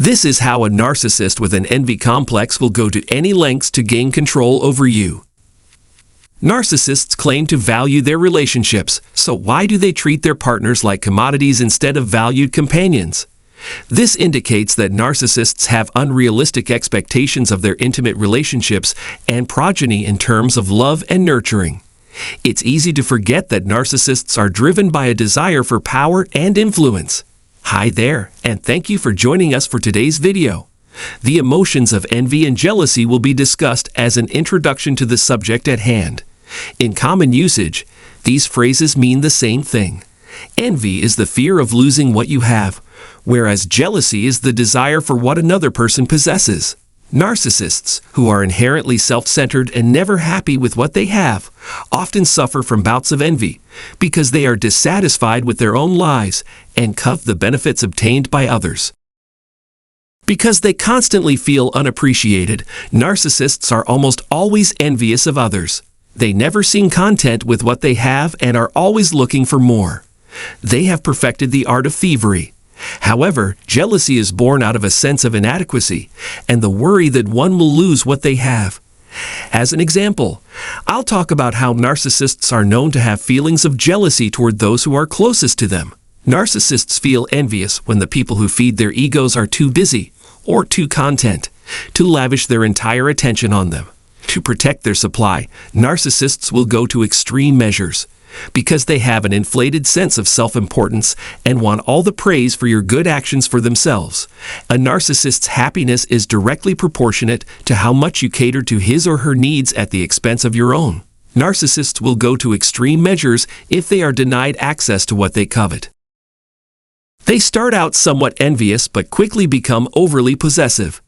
This is how a narcissist with an envy complex will go to any lengths to gain control over you. Narcissists claim to value their relationships, so why do they treat their partners like commodities instead of valued companions? This indicates that narcissists have unrealistic expectations of their intimate relationships and progeny in terms of love and nurturing. It's easy to forget that narcissists are driven by a desire for power and influence. Hi there, and thank you for joining us for today's video. The emotions of envy and jealousy will be discussed as an introduction to the subject at hand. In common usage, these phrases mean the same thing. Envy is the fear of losing what you have, whereas jealousy is the desire for what another person possesses. Narcissists, who are inherently self-centered and never happy with what they have, often suffer from bouts of envy because they are dissatisfied with their own lives and covet the benefits obtained by others. Because they constantly feel unappreciated, narcissists are almost always envious of others. They never seem content with what they have and are always looking for more. They have perfected the art of thievery. However, jealousy is born out of a sense of inadequacy and the worry that one will lose what they have. As an example, I'll talk about how narcissists are known to have feelings of jealousy toward those who are closest to them. Narcissists feel envious when the people who feed their egos are too busy or too content to lavish their entire attention on them. To protect their supply, narcissists will go to extreme measures. Because they have an inflated sense of self-importance and want all the praise for your good actions for themselves, a narcissist's happiness is directly proportionate to how much you cater to his or her needs at the expense of your own. Narcissists will go to extreme measures if they are denied access to what they covet. They start out somewhat envious but quickly become overly possessive.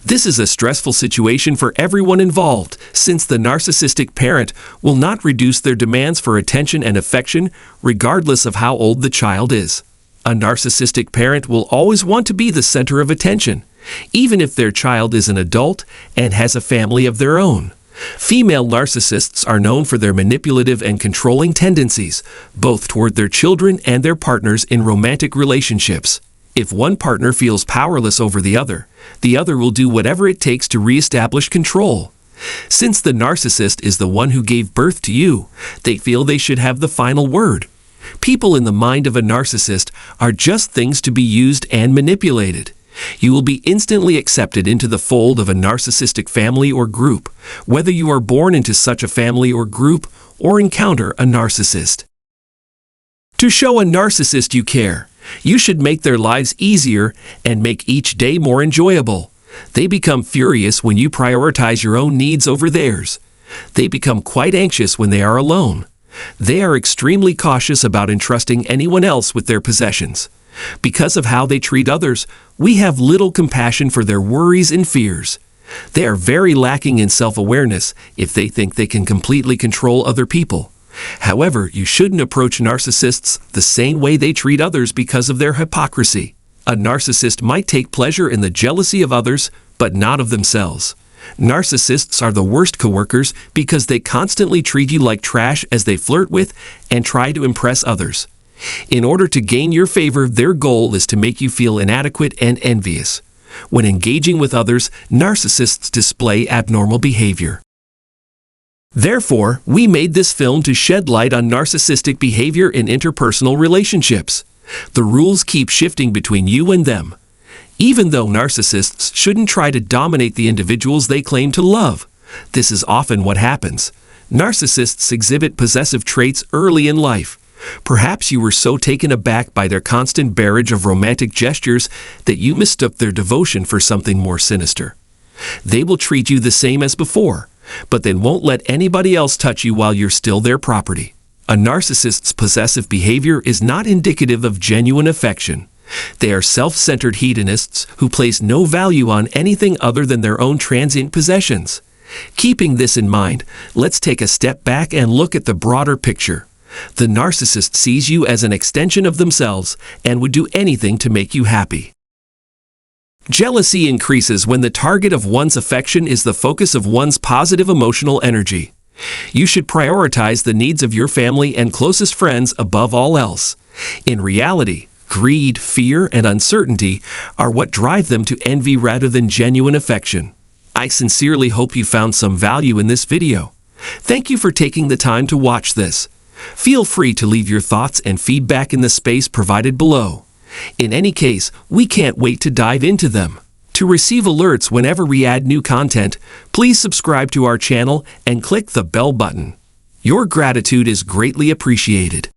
This is a stressful situation for everyone involved, since the narcissistic parent will not reduce their demands for attention and affection regardless of how old the child is. A narcissistic parent will always want to be the center of attention, even if their child is an adult and has a family of their own. Female narcissists are known for their manipulative and controlling tendencies, both toward their children and their partners in romantic relationships. If one partner feels powerless over the other will do whatever it takes to reestablish control. Since the narcissist is the one who gave birth to you, they feel they should have the final word. People in the mind of a narcissist are just things to be used and manipulated. You will be instantly accepted into the fold of a narcissistic family or group, whether you are born into such a family or group or encounter a narcissist. To show a narcissist you care, you should make their lives easier and make each day more enjoyable. They become furious when you prioritize your own needs over theirs. They become quite anxious when they are alone. They are extremely cautious about entrusting anyone else with their possessions. Because of how they treat others, we have little compassion for their worries and fears. They are very lacking in self-awareness if they think they can completely control other people. However, you shouldn't approach narcissists the same way they treat others because of their hypocrisy. A narcissist might take pleasure in the jealousy of others, but not of themselves. Narcissists are the worst coworkers because they constantly treat you like trash as they flirt with and try to impress others. In order to gain your favor, their goal is to make you feel inadequate and envious. When engaging with others, narcissists display abnormal behavior. Therefore, we made this film to shed light on narcissistic behavior in interpersonal relationships. The rules keep shifting between you and them. Even though narcissists shouldn't try to dominate the individuals they claim to love, this is often what happens. Narcissists exhibit possessive traits early in life. Perhaps you were so taken aback by their constant barrage of romantic gestures that you mistook their devotion for something more sinister. They will treat you the same as before, but then won't let anybody else touch you while you're still their property. A narcissist's possessive behavior is not indicative of genuine affection. They are self-centered hedonists who place no value on anything other than their own transient possessions. Keeping this in mind, let's take a step back and look at the broader picture. The narcissist sees you as an extension of themselves and would do anything to make you happy. Jealousy increases when the target of one's affection is the focus of one's positive emotional energy. You should prioritize the needs of your family and closest friends above all else. In reality, Greed, fear, and uncertainty are what drive them to envy rather than genuine affection. I sincerely hope you found some value in this video. Thank you for taking the time to watch this. Feel free to leave your thoughts and feedback in the space provided below. In any case, we can't wait to dive into them. To receive alerts whenever we add new content, please subscribe to our channel and click the bell button. Your gratitude is greatly appreciated.